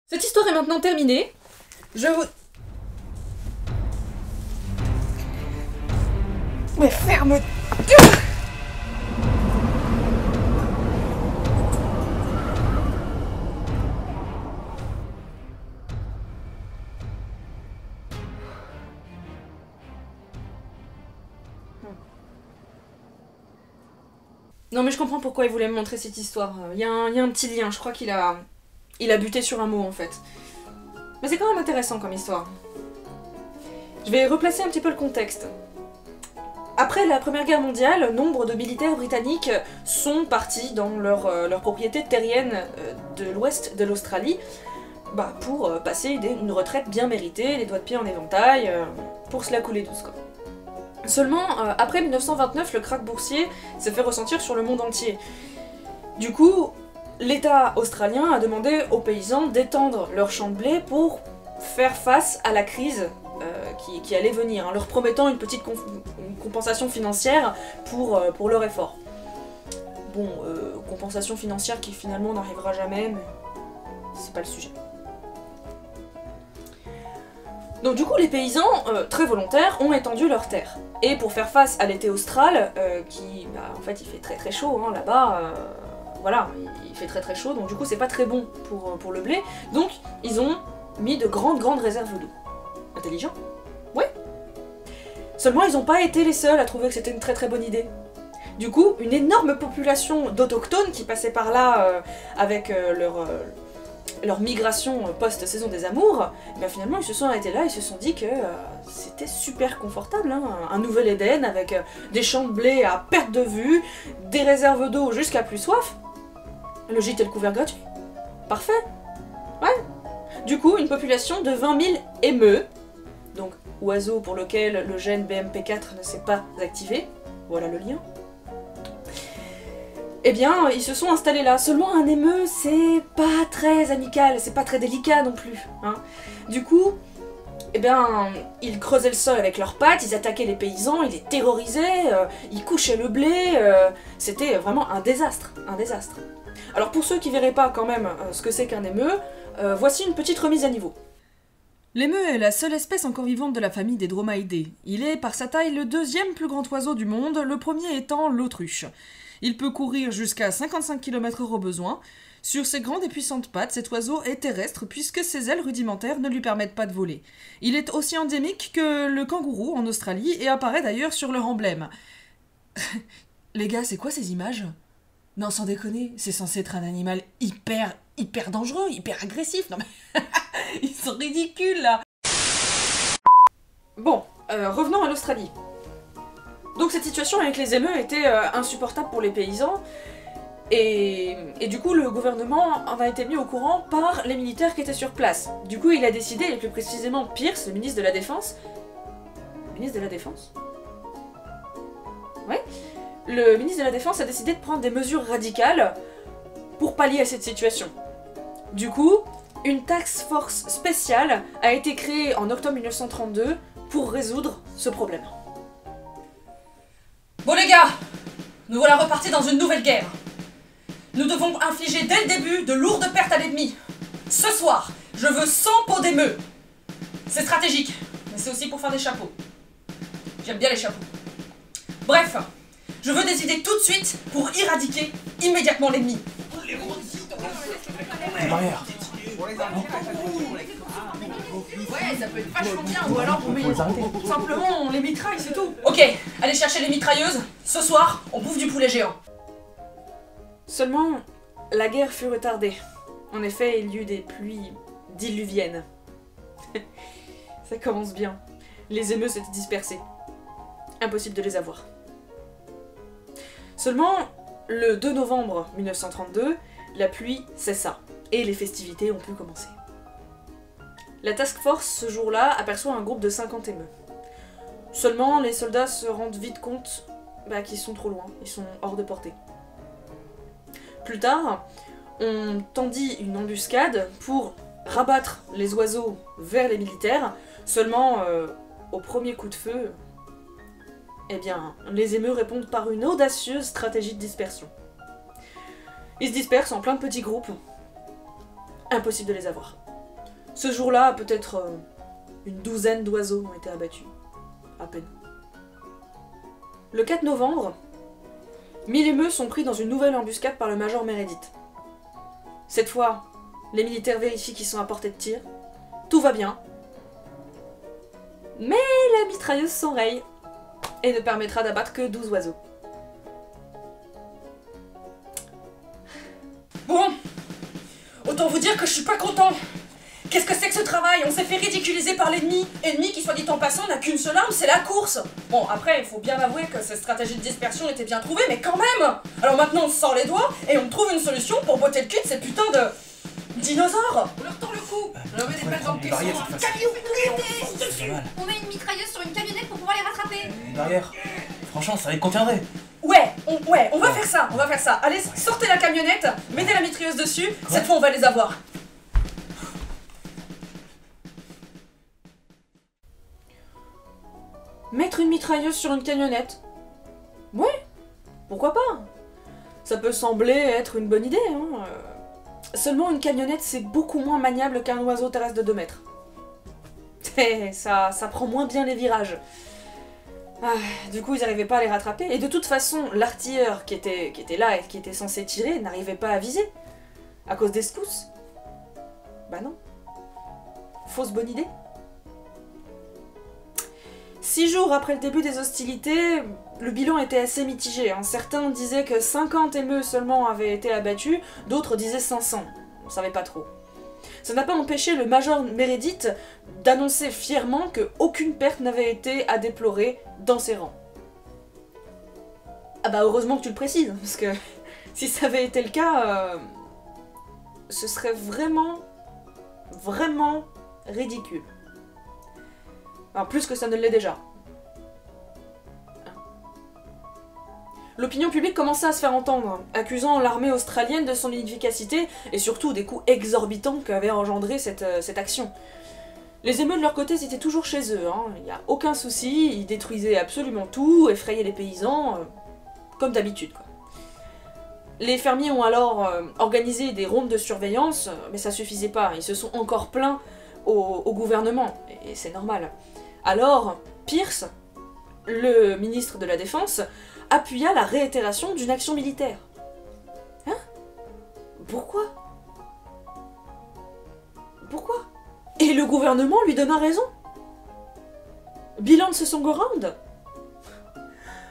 Cette histoire est maintenant terminée. Je vous... Mais ferme... Non mais je comprends pourquoi il voulait me montrer cette histoire. Il y a un petit lien, je crois qu'il a buté sur un mot en fait. Mais c'est quand même intéressant comme histoire. Je vais replacer un petit peu le contexte. Après la Première Guerre mondiale, nombre de militaires britanniques sont partis dans leur propriété terrienne de l'ouest de l'Australie pour passer une retraite bien méritée, les doigts de pied en éventail, pour se la couler douce quoi. Seulement, après 1929, le krach boursier s'est fait ressentir sur le monde entier. Du coup, l'État australien a demandé aux paysans d'étendre leurs champs de blé pour faire face à la crise qui allait venir, en leur promettant une petite compensation financière pour leur effort. Bon, compensation financière qui finalement n'arrivera jamais, mais c'est pas le sujet. Donc du coup, les paysans, très volontaires, ont étendu leurs terres. Et pour faire face à l'été austral, en fait, il fait très très chaud, hein, là-bas, voilà, il fait très très chaud, donc du coup, c'est pas très bon pour le blé. Donc, ils ont mis de grandes réserves d'eau. Intelligent? Ouais. Seulement, ils n'ont pas été les seuls à trouver que c'était une très très bonne idée. Du coup, une énorme population d'autochtones qui passaient par là avec leur migration post-saison des amours, finalement ils se sont arrêtés là, ils se sont dit que c'était super confortable, hein, un nouvel Éden avec des champs de blé à perte de vue, des réserves d'eau jusqu'à plus soif, le gîte et le couvert gratuit. Parfait. Ouais. Du coup, une population de 20 000 émeux, donc oiseau pour lequel le gène BMP4 ne s'est pas activé, voilà le lien. Eh bien, ils se sont installés là. Seulement un émeu, c'est pas très amical, c'est pas très délicat non plus. Hein. Du coup, ils creusaient le sol avec leurs pattes, ils attaquaient les paysans, ils les terrorisaient, ils couchaient le blé, c'était vraiment un désastre, un désastre. Alors pour ceux qui verraient pas quand même ce que c'est qu'un émeu, voici une petite remise à niveau. L'émeu est la seule espèce encore vivante de la famille des dromaeidés. Il est, par sa taille, le deuxième plus grand oiseau du monde, le premier étant l'autruche. Il peut courir jusqu'à 55 km/h au besoin. Sur ses grandes et puissantes pattes, cet oiseau est terrestre puisque ses ailes rudimentaires ne lui permettent pas de voler. Il est aussi endémique que le kangourou en Australie et apparaît d'ailleurs sur leur emblème. Les gars, c'est quoi ces images? Non, sans déconner, c'est censé être un animal hyper dangereux, hyper agressif. Non mais ils sont ridicules là. Bon, revenons à l'Australie. Donc cette situation avec les émeux était insupportable pour les paysans, et du coup le gouvernement en a été mis au courant par les militaires qui étaient sur place. Du coup il a décidé, et plus précisément Pierce, le ministre de la Défense... Ministre de la Défense? Ouais. Le ministre de la Défense a décidé de prendre des mesures radicales pour pallier à cette situation. Du coup, une task force spéciale a été créée en octobre 1932 pour résoudre ce problème. Bon les gars, nous voilà repartis dans une nouvelle guerre. Nous devons infliger dès le début de lourdes pertes à l'ennemi. Ce soir, je veux 100 pots d'émeux. C'est stratégique, mais c'est aussi pour faire des chapeaux. J'aime bien les chapeaux. Bref, je veux des idées tout de suite pour éradiquer immédiatement l'ennemi. Les barrières. Ouais, ça peut être vachement bien, ou alors simplement on les mitraille, c'est tout. Ok, allez chercher les mitrailleuses, ce soir, on bouffe du poulet géant. Seulement, la guerre fut retardée. En effet, il y eut des pluies diluviennes. Ça commence bien. Les émeux s'étaient dispersés. Impossible de les avoir. Seulement, le 2 novembre 1932, la pluie cessa, et les festivités ont pu commencer. La task force, ce jour-là, aperçoit un groupe de 50 émeux. Seulement, les soldats se rendent vite compte qu'ils sont trop loin, ils sont hors de portée. Plus tard, on tendit une embuscade pour rabattre les oiseaux vers les militaires, seulement au premier coup de feu, les émeux répondent par une audacieuse stratégie de dispersion. Ils se dispersent en plein de petits groupes, impossible de les avoir. Ce jour-là, peut-être une douzaine d'oiseaux ont été abattus. À peine. Le 4 novembre, 1000 émeux sont pris dans une nouvelle embuscade par le major Meredith. Cette fois, les militaires vérifient qu'ils sont à portée de tir. Tout va bien. Mais la mitrailleuse s'enraye et ne permettra d'abattre que 12 oiseaux. Bon, autant vous dire que je suis pas content. Qu'est-ce que c'est que ce travail? On s'est fait ridiculiser par l'ennemi. Ennemi qui, soit dit en passant, n'a qu'une seule arme, c'est la course. Bon, après, il faut bien avouer que cette stratégie de dispersion était bien trouvée, mais quand même. Alors maintenant, on se sort les doigts et on trouve une solution pour botter le cul de ces putains de dinosaures. On leur tord le cou. On leur met des balles dans le caisson. On met une mitrailleuse sur une camionnette pour pouvoir les rattraper. Derrière, franchement, ça les contiendrait. Ouais, on va faire ça, Allez, sortez la camionnette, mettez la mitrailleuse dessus, cette fois on va les avoir. Mettre une mitrailleuse sur une camionnette? Ouais, pourquoi pas? Ça peut sembler être une bonne idée, hein. Seulement une camionnette c'est beaucoup moins maniable qu'un oiseau terrestre de 2 mètres. Et ça prend moins bien les virages. Du coup ils n'arrivaient pas à les rattraper, et de toute façon l'artilleur qui était là et qui était censé tirer n'arrivait pas à viser. À cause des secousses. Bah non. Fausse bonne idée. 6 jours après le début des hostilités, le bilan était assez mitigé. Hein. Certains disaient que 50 émeux seulement avaient été abattus, d'autres disaient 500. On savait pas trop. Ça n'a pas empêché le major Meredith d'annoncer fièrement qu'aucune perte n'avait été à déplorer dans ses rangs. Ah bah heureusement que tu le précises, parce que si ça avait été le cas, ce serait vraiment ridicule. Enfin, plus que ça ne l'est déjà. L'opinion publique commençait à se faire entendre, accusant l'armée australienne de son inefficacité et surtout des coûts exorbitants qu'avait engendré cette action. Les émeutes de leur côté, ils étaient toujours chez eux, hein. Il n'y a aucun souci, ils détruisaient absolument tout, effrayaient les paysans, comme d'habitude, quoi. Les fermiers ont alors organisé des rondes de surveillance, mais ça suffisait pas, ils se sont encore plaints au gouvernement, et c'est normal. Alors, Pierce, le ministre de la Défense, appuya la réitération d'une action militaire. Hein? Pourquoi? Pourquoi? Et le gouvernement lui donna raison. Bilan de ce second round?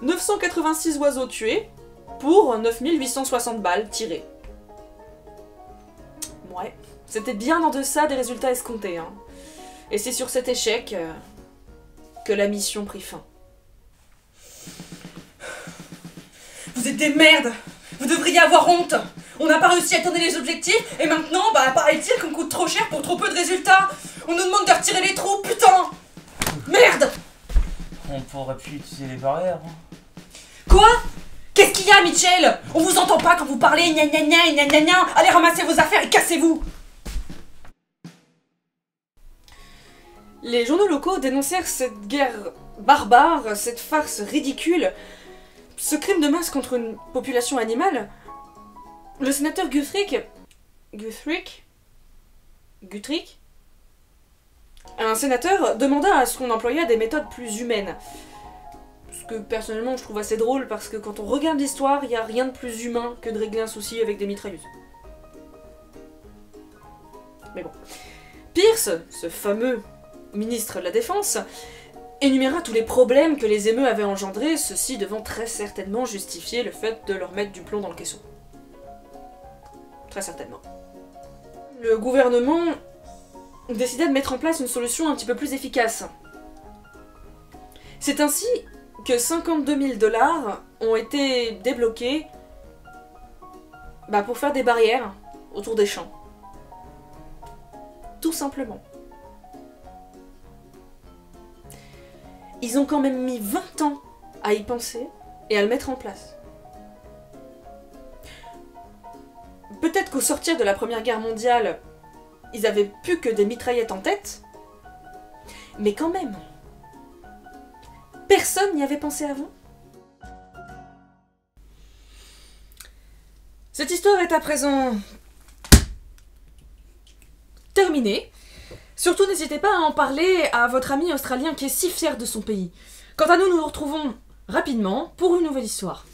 986 oiseaux tués pour 9860 balles tirées. Ouais, c'était bien en deçà des résultats escomptés, hein. Et c'est sur cet échec que la mission prit fin. Vous êtes des merdes. Vous devriez avoir honte. On n'a pas réussi à atteindre les objectifs, et maintenant, bah, paraît-il qu'on coûte trop cher pour trop peu de résultats. On nous demande de retirer les trous, putain. Merde. On pourrait plus utiliser les barrières. Quoi? Qu'est-ce qu'il y a, Mitchell? On vous entend pas quand vous parlez, gna gna gna gna gna gna. Allez ramasser vos affaires et cassez-vous. Les journaux locaux dénoncèrent cette guerre barbare, cette farce ridicule, ce crime de masse contre une population animale. Le sénateur Guthrick, un sénateur, demanda à ce qu'on employât des méthodes plus humaines. Ce que personnellement je trouve assez drôle parce que quand on regarde l'histoire, il n'y a rien de plus humain que de régler un souci avec des mitrailleuses. Mais bon. Pierce, ce fameux ministre de la Défense, énuméra tous les problèmes que les émeutes avaient engendrés, ceci devant très certainement justifier le fait de leur mettre du plomb dans le caisson. Très certainement. Le gouvernement décida de mettre en place une solution un petit peu plus efficace. C'est ainsi que 52 000 $ ont été débloqués pour faire des barrières autour des champs. Tout simplement. Ils ont quand même mis 20 ans à y penser et à le mettre en place. Peut-être qu'au sortir de la Première Guerre mondiale, ils avaient plus que des mitraillettes en tête, mais quand même, personne n'y avait pensé avant. Cette histoire est à présent terminée. Surtout n'hésitez pas à en parler à votre ami australien qui est si fier de son pays. Quant à nous, nous nous retrouvons rapidement pour une nouvelle histoire.